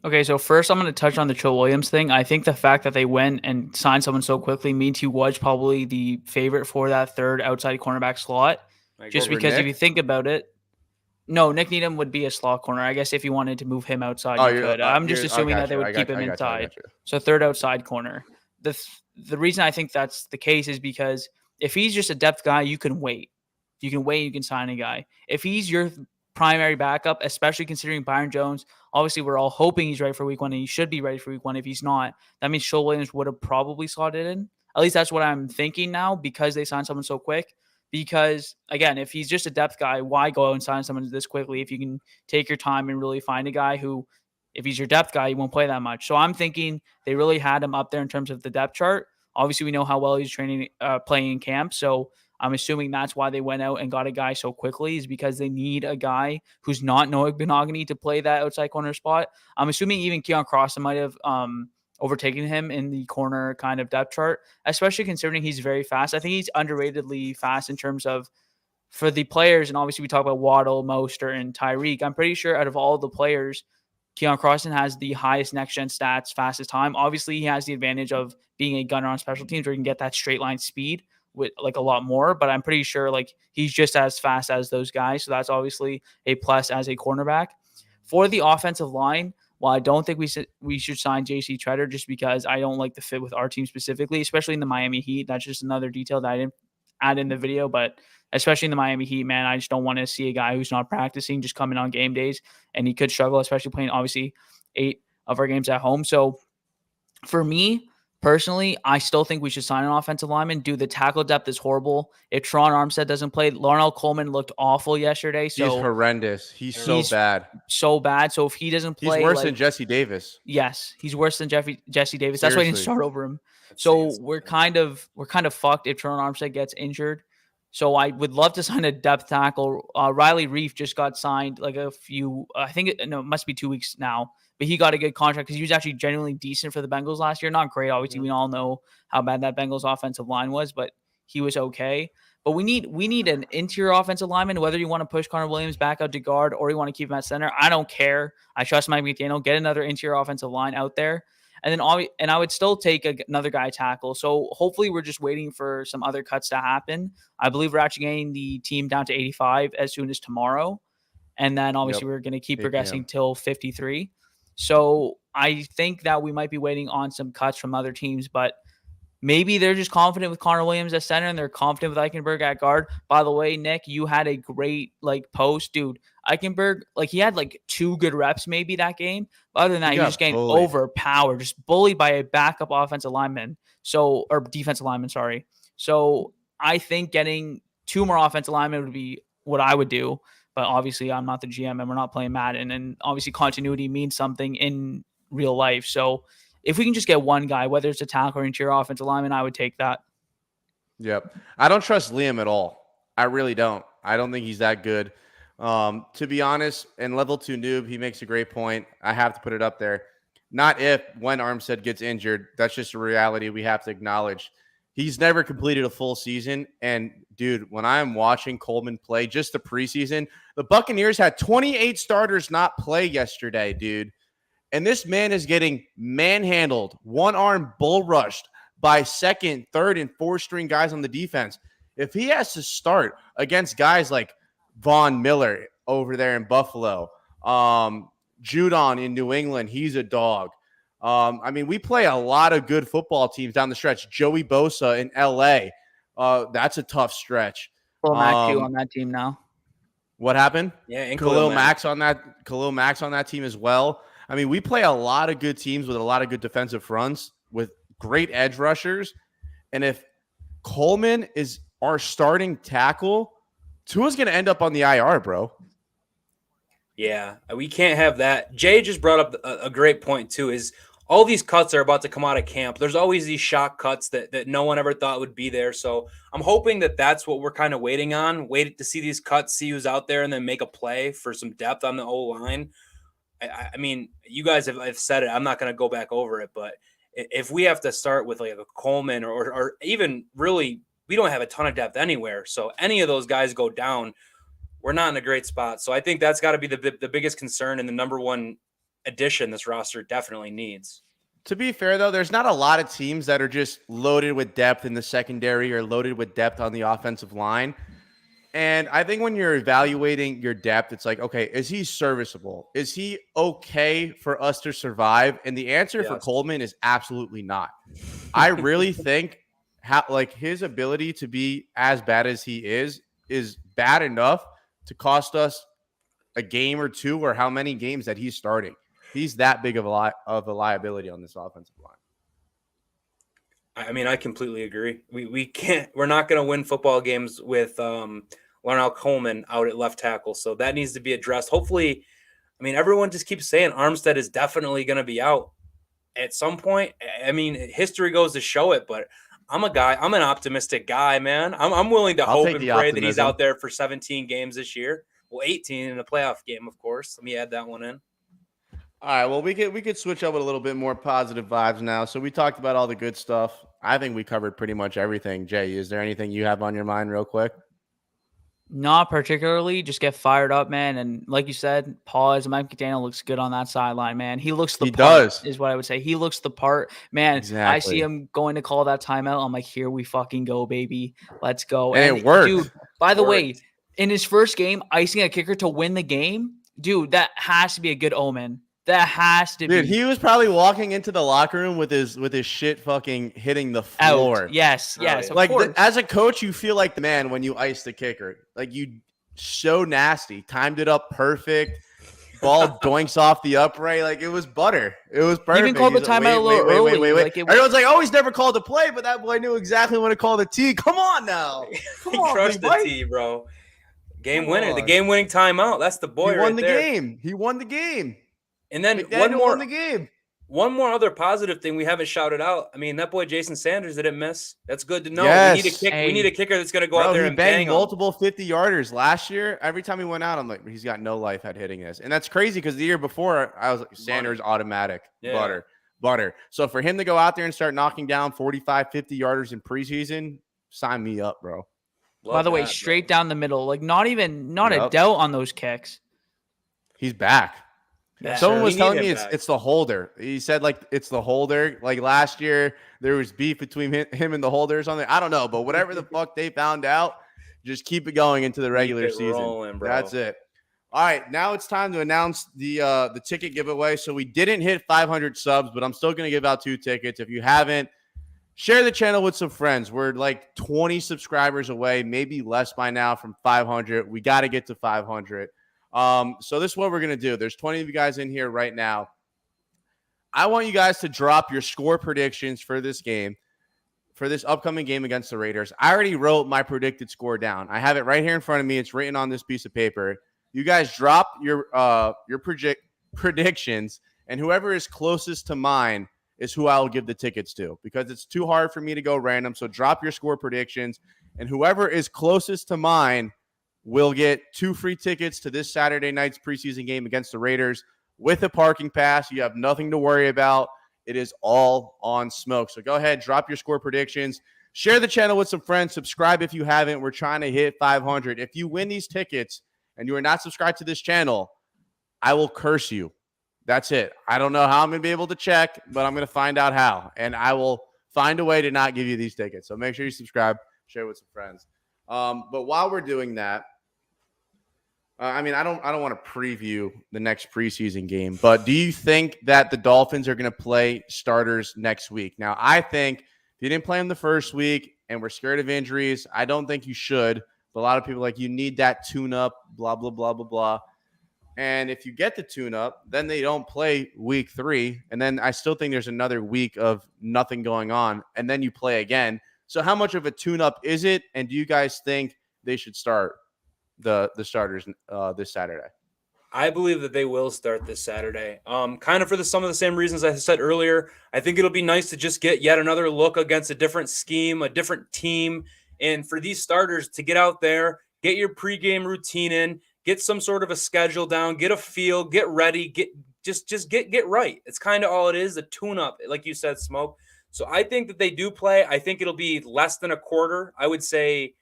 Okay, so first I'm going to touch on the Trill Williams thing. I think the fact that they went and signed someone so quickly means he was probably the favorite for that third outside cornerback slot. Just because if you think about it, no, Nick Needham would be a slot corner. I guess if you wanted to move him outside, you could. I'm just assuming that they would keep him inside. So third outside corner. The reason I think that's the case is because if he's just a depth guy, you can wait. You can sign a guy. If he's your primary backup, especially considering Byron Jones, obviously we're all hoping he's ready for week 1, and he should be ready for week 1. If he's not, that means Trill Williams would have probably slotted in. At least that's what I'm thinking now because they signed someone so quick. Because, again, if he's just a depth guy, why go out and sign someone this quickly if you can take your time and really find a guy who, if he's your depth guy, he won't play that much. So I'm thinking they really had him up there in terms of the depth chart. Obviously, we know how well he's playing in camp. So I'm assuming that's why they went out and got a guy so quickly, is because they need a guy who's not Noah Benogany to play that outside corner spot. I'm assuming even Keon Crossan might have overtaken him in the corner kind of depth chart, especially considering he's very fast. I think he's underratedly fast in terms of for the players. And obviously we talk about Waddle, Mostert, and Tyreek. I'm pretty sure out of all the players, Keon Crossan has the highest next-gen stats, fastest time. Obviously, he has the advantage of being a gunner on special teams where he can get that straight line speed with like a lot more, but I'm pretty sure like he's just as fast as those guys. So that's obviously a plus as a cornerback. For the offensive line, while I don't think we should sign JC Treader just because I don't like the fit with our team specifically, especially in the Miami Heat. That's just another detail that I didn't add in the video, but especially in the Miami Heat, man. I just don't want to see a guy who's not practicing just come in on game days, and he could struggle, especially playing obviously 8 of our games at home. So for me personally, I still think we should sign an offensive lineman. Dude, the tackle depth is horrible. If Tron Armstead doesn't play, Larnell Coleman looked awful yesterday. So he's horrendous. He's so bad. So bad. So if he doesn't play, he's worse than Jesse Davis. Yes, he's worse than Jesse Davis. That's why he didn't start over him. So we're kind of fucked if Tron Armstead gets injured. So I would love to sign a depth tackle. Riley Reef just got signed like a few, it must be 2 weeks now, but he got a good contract because he was actually genuinely decent for the Bengals last year. Not great. Obviously, we all know how bad that Bengals offensive line was, but he was okay. But we need an interior offensive lineman, whether you want to push Connor Williams back out to guard or you want to keep him at center. I don't care. I trust Mike McDaniel. Get another interior offensive line out there. And then I would still take another guy tackle. So hopefully we're just waiting for some other cuts to happen. I believe we're actually getting the team down to 85 as soon as tomorrow. And then obviously we're going to keep progressing till 53. So I think that we might be waiting on some cuts from other teams, but maybe they're just confident with Connor Williams at center and they're confident with Eichenberg at guard. By the way, Nick, you had a great post, dude. Eichenberg, he had 2 good reps maybe that game. But other than that, he was just getting overpowered, just bullied by a backup offensive lineman. Or defensive lineman, sorry. So I think getting 2 more offensive linemen would be what I would do. But obviously I'm not the GM and we're not playing Madden. And obviously continuity means something in real life. So if we can just get one guy, whether it's a tackle or interior offensive lineman, I would take that. Yep. I don't trust Liam at all. I really don't. I don't think he's that good. To be honest, and level 2 noob, he makes a great point. I have to put it up there. Not if, when Armstead gets injured. That's just a reality we have to acknowledge. He's never completed a full season. And, dude, when I'm watching Coleman play, just the preseason, the Buccaneers had 28 starters not play yesterday, dude. And this man is getting manhandled, one-arm bull rushed by second, third, and fourth-string guys on the defense. If he has to start against guys like Von Miller over there in Buffalo, Judon in New England, he's a dog. We play a lot of good football teams down the stretch. Joey Bosa in L.A., that's a tough stretch. Mack on that team now. What happened? Yeah, and Khalil Mack's on that team as well. We play a lot of good teams with a lot of good defensive fronts with great edge rushers. And if Coleman is our starting tackle, Tua's going to end up on the IR, bro. Yeah, we can't have that. Jay just brought up a great point, too, is all these cuts are about to come out of camp. There's always these shock cuts that no one ever thought would be there. So I'm hoping that that's what we're kind of waiting on. Wait to see these cuts, see who's out there, and then make a play for some depth on the O-line. You guys have said it. I'm not going to go back over it, but if we have to start with a Coleman or even really, we don't have a ton of depth anywhere. So any of those guys go down, we're not in a great spot. So I think that's got to be the biggest concern and the number one addition this roster definitely needs. To be fair, though, there's not a lot of teams that are just loaded with depth in the secondary or loaded with depth on the offensive line. And I think when you're evaluating your depth, it's okay, is he serviceable? Is he okay for us to survive? And the answer for Coleman is absolutely not. I really think his ability to be as bad as he is bad enough to cost us a game or two or how many games that he's starting. He's that big of a liability on this offensive line. I completely agree. We're not going to win football games with Larnell Coleman out at left tackle. So that needs to be addressed. Hopefully, everyone just keeps saying Armstead is definitely going to be out at some point. History goes to show it, but I'm an optimistic guy, man. I'm willing to hope and pray that he's out there for 17 games this year. Well, 18 in a playoff game, of course. Let me add that one in. All right, well, we could switch up with a little bit more positive vibes now. So we talked about all the good stuff. I think we covered pretty much everything. Jay, is there anything you have on your mind real quick? Not particularly. Just get fired up, man. And like you said, pause. Mike McDaniel looks good on that sideline, man. He looks the part, is what I would say. He looks the part. Man, exactly. I see him going to call that timeout. I'm like, here we fucking go, baby. Let's go. And it worked. Dude, by the way, in his first game, icing a kicker to win the game, dude, that has to be a good omen That has to Dude, be. he was probably walking into the locker room with his shit fucking hitting the floor. Out. Yes, Right. of Like course. as a coach, you feel like the man when you ice the kicker. Like you so nasty. Timed it up perfect. Ball doinks off the upright. Like it was butter. It was perfect. Even called the He's like, timeout a little early. Like Everyone's like, oh, he's never called a play, but that boy knew exactly when to call the T. Come on now. Come He on, crushed big the boy. T, bro. Game Come winner, the on. game-winning timeout. That's the boy He won right the there. game. He won the game. And then McDaniel won the game. one more other positive thing we haven't shouted out. I mean, that boy Jason Sanders didn't miss. That's good to know. Yes. We need a kicker that's going to go Bro, out there he and banged bang 'em. multiple 50-yarders last year. Every time he went out, I'm like, he's got no life at hitting this. And that's crazy because the year before, I was like, Sanders automatic. Yeah. Butter. So for him to go out there and start knocking down 45, 50-yarders in preseason, sign me up, bro. By the way, straight down the middle. Like not a doubt on those kicks. He's back. Yeah. Someone was We telling need me him it's the holder. He said like it's the holder. Like last year there was beef between him and the holder or something. I don't know, but whatever the fuck they found out, just keep it going into the regular season. Rolling, bro. That's it. All right, now it's time to announce the ticket giveaway. So we didn't hit 500 subs, but I'm still going to give out 2 tickets. If you haven't, share the channel with some friends. We're like 20 subscribers away, maybe less by now from 500. We got to get to 500. So this is what we're going to do. There's 20 of you guys in here right now. I want you guys to drop your score predictions for this game, for this upcoming game against the Raiders. I already wrote my predicted score down. I have it right here in front of me. It's written on this piece of paper. You guys drop your predictions, and whoever is closest to mine is who I will give the tickets to because it's too hard for me to go random. So drop your score predictions, and whoever is closest to mine will get 2 free tickets to this Saturday night's preseason game against the Raiders with a parking pass. You have nothing to worry about. It is all on smoke. So go ahead, drop your score predictions. Share the channel with some friends. Subscribe if you haven't. We're trying to hit 500. If you win these tickets and you are not subscribed to this channel, I will curse you. That's it. I don't know how I'm going to be able to check, but I'm going to find out how. And I will find a way to not give you these tickets. So make sure you subscribe, share with some friends. But while we're doing that, I don't want to preview the next preseason game, but do you think that the Dolphins are going to play starters next week? Now, I think if you didn't play them the first week and we're scared of injuries, I don't think you should. But a lot of people are like, you need that tune-up, blah, blah, blah, blah, blah. And if you get the tune-up, then they don't play week 3. And then I still think there's another week of nothing going on, and then you play again. So how much of a tune-up is it? And do you guys think they should start the starters this Saturday? I believe that they will start this Saturday. Kind of for some of the same reasons I said earlier. I think it'll be nice to just get yet another look against a different scheme, a different team. And for these starters to get out there, get your pregame routine in, get some sort of a schedule down, get a feel, get ready, get right. It's kind of all it is, a tune-up, like you said, Smoke. So I think that they do play. I think it'll be less than a quarter. I would say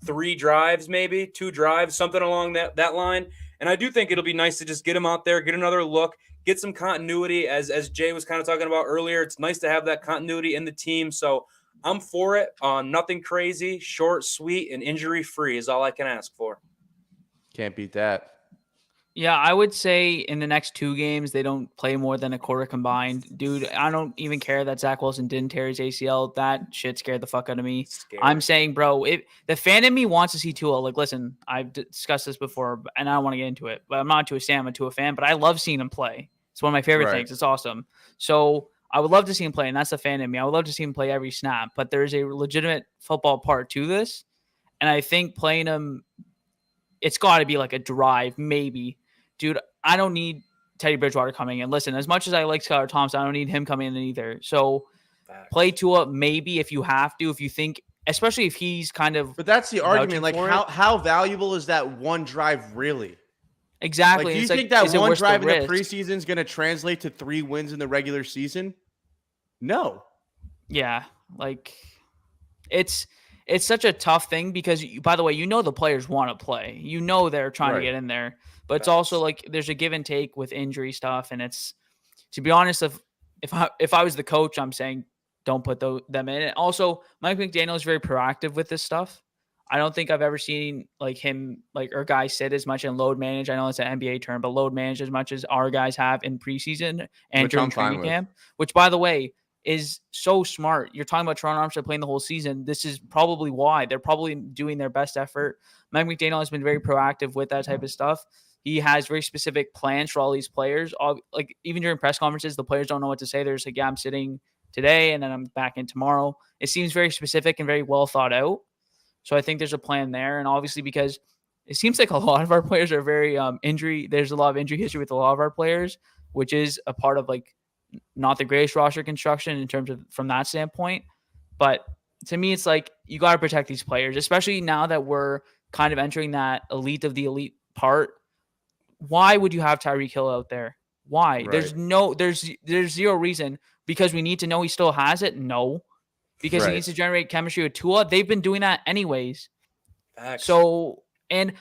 3 drives, maybe 2 drives, something along that line. And I do think it'll be nice to just get them out there, get another look, get some continuity. As Jay was kind of talking about earlier, it's nice to have that continuity in the team. So I'm for it. Nothing crazy, short, sweet, and injury-free is all I can ask for. Can't beat that. Yeah, I would say in the next 2 games, they don't play more than a quarter combined. Dude, I don't even care that Zach Wilson didn't tear his ACL. That shit scared the fuck out of me. Scary. I'm saying, bro, the fan in me wants to see Tua. Like, listen, I've discussed this before, and I don't want to get into it. But I'm not to a Sam, I'm to a fan. But I love seeing him play. It's one of my favorite things. It's awesome. So I would love to see him play, and that's the fan in me. I would love to see him play every snap. But there's a legitimate football part to this. And I think playing him, it's got to be like a drive, maybe. Dude, I don't need Teddy Bridgewater coming in. Listen, as much as I like Skylar Thompson, I don't need him coming in either. So play Tua maybe if you have to, if you think, especially if he's kind of. But that's the argument. Like, for how valuable is that one drive really? Exactly. Like, do you It's think like, that one worth drive in the risk? preseason is going to translate to 3 wins in the regular season? No. Yeah, like it's such a tough thing because, by the way, the players want to play. They're trying to get in there. But it's also like there's a give and take with injury stuff. And it's, to be honest, if I was the coach, I'm saying don't put them in. And also, Mike McDaniel is very proactive with this stuff. I don't think I've ever seen like him, like our guys sit as much and load manage. I know it's an NBA term, but load manage as much as our guys have in preseason and Which during I'm fine training with. camp, which by the way is so smart. You're talking about Toronto Armstead playing the whole season. This is probably why they're probably doing their best effort. Mike McDaniel has been very proactive with that type of stuff. He has very specific plans for all these players. Like even during press conferences, the players don't know what to say. They're just like, yeah, I'm sitting today and then I'm back in tomorrow. It seems very specific and very well thought out. So I think there's a plan there. And obviously because it seems like a lot of our players are very injury. There's a lot of injury history with a lot of our players, which is a part of like not the greatest roster construction in terms of from that standpoint. But to me, it's like you got to protect these players, especially now that we're kind of entering that elite of the elite part. Why would you have Tyreek Hill out there? Why? Right. There's zero reason. Because we need to know he still has it? No. Because he needs to generate chemistry with Tua. They've been doing that anyways. Facts. So, and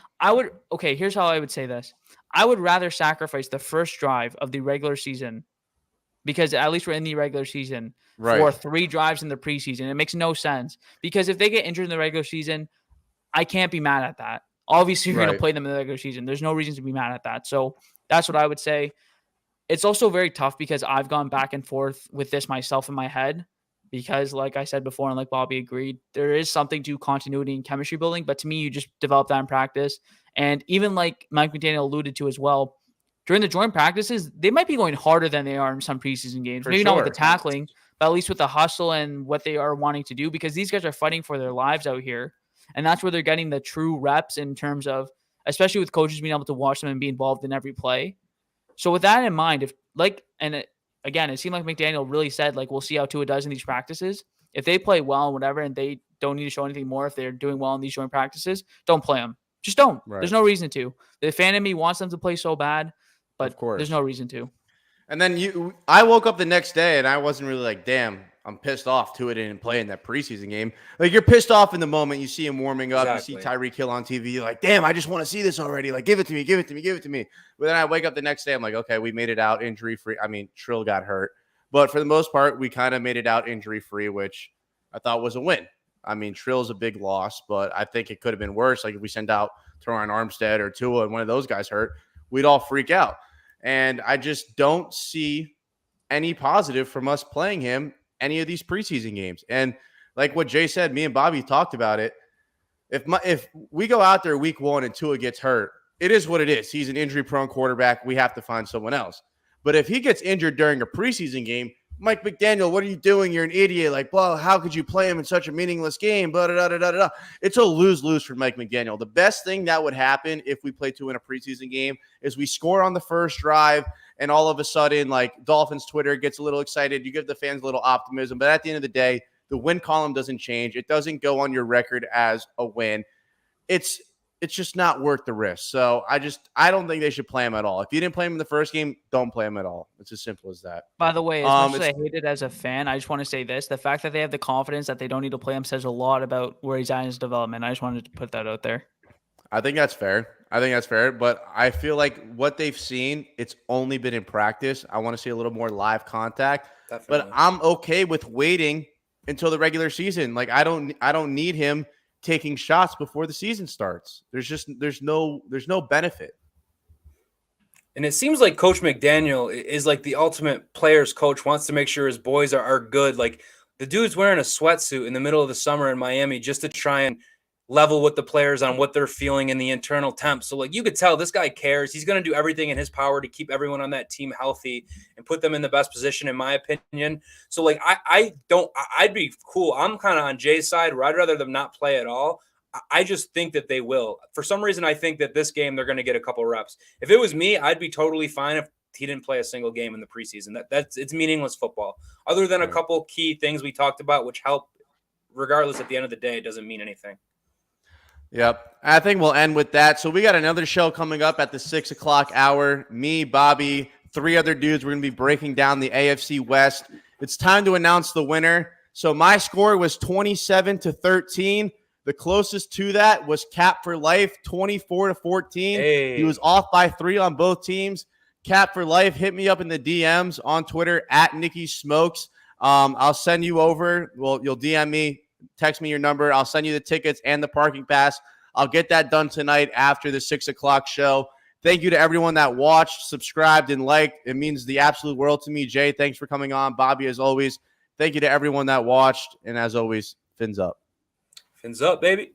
here's how I would say this. I would rather sacrifice the first drive of the regular season, because at least we're in the regular season, for 3 drives in the preseason. It makes no sense. Because if they get injured in the regular season, I can't be mad at that. Obviously, you're going to play them in the regular season. There's no reason to be mad at that. So that's what I would say. It's also very tough because I've gone back and forth with this myself in my head because, like I said before, and like Bobby agreed, there is something to continuity and chemistry building. But to me, you just develop that in practice. And even like Mike McDaniel alluded to as well, during the joint practices, they might be going harder than they are in some preseason games. Maybe not with the tackling, but at least with the hustle and what they are wanting to do, because these guys are fighting for their lives out here. And that's where they're getting the true reps in terms of, especially with coaches being able to watch them and be involved in every play. So with that in mind, it seemed like McDaniel really said, like, we'll see how Tua does in these practices. If they play well and whatever, and they don't need to show anything more, if they're doing well in these joint practices, don't play them. Just don't. Right. There's no reason to. The fan in me wants them to play so bad, but there's no reason to. And then I woke up the next day and I wasn't really like, damn, I'm pissed off Tua didn't play in that preseason game. Like, you're pissed off in the moment. You see him warming up. Exactly. You see Tyreek Hill on TV. You're like, damn, I just want to see this already. Like, give it to me, give it to me, give it to me. But then I wake up the next day. I'm like, okay, we made it out injury-free. I mean, Trill got hurt. But for the most part, we kind of made it out injury-free, which I thought was a win. I mean, Trill's a big loss, but I think it could have been worse. Like, if we send out Teron Armstead or Tua and one of those guys hurt, we'd all freak out. And I just don't see any positive from us playing him any of these preseason games. And like what Jay said, me and Bobby talked about it. If we go out there week 1 and Tua gets hurt, it is what it is. He's an injury-prone quarterback. We have to find someone else. But if he gets injured during a preseason game, Mike McDaniel, what are you doing? You're an idiot. Like, well, how could you play him in such a meaningless game? It's a lose-lose for Mike McDaniel. The best thing that would happen if we play Tua in a preseason game is we score on the first drive, and all of a sudden, like, Dolphins Twitter gets a little excited. You give the fans a little optimism. But at the end of the day, the win column doesn't change. It doesn't go on your record as a win. It's just not worth the risk. So I don't think they should play him at all. If you didn't play him in the first game, don't play him at all. It's as simple as that. By the way, as much as I hate it as a fan, I just want to say this. The fact that they have the confidence that they don't need to play him says a lot about where he's at in his development. I just wanted to put that out there. I think that's fair. But I feel like what they've seen, it's only been in practice. I want to see a little more live contact. Definitely. But I'm okay with waiting until the regular season. Like, I don't need him taking shots before the season starts. There's no benefit. And it seems like Coach McDaniel is like the ultimate player's coach, wants to make sure his boys are good. Like, the dude's wearing a sweatsuit in the middle of the summer in Miami just to try and level with the players on what they're feeling in the internal temp. So, like, you could tell this guy cares. He's going to do everything in his power to keep everyone on that team healthy and put them in the best position, in my opinion. So, like, I'd be cool. I'm kind of on Jay's side where I'd rather them not play at all. I just think that they will. For some reason, I think that this game they're going to get a couple reps. If it was me, I'd be totally fine if he didn't play a single game in the preseason. It's meaningless football. Other than a couple key things we talked about, which help, regardless, at the end of the day, it doesn't mean anything. Yep. I think we'll end with that. So we got another show coming up at the 6 o'clock hour. Me, Bobby, 3 other dudes. We're going to be breaking down the AFC West. It's time to announce the winner. So my score was 27-13. The closest to that was Cap for Life, 24-14. Hey. He was off by 3 on both teams. Cap for Life, hit me up in the DMs on Twitter at Nicky Smokes. I'll send you over. Well, you'll DM me text me your number. I'll send you the tickets and the parking pass. I'll get that done tonight after the 6 o'clock show. Thank you to everyone that watched, subscribed, and liked. It means the absolute world to me. Jay, thanks for coming on. Bobby, as always, thank you to everyone that watched. And as always, fins up. Fins up, baby.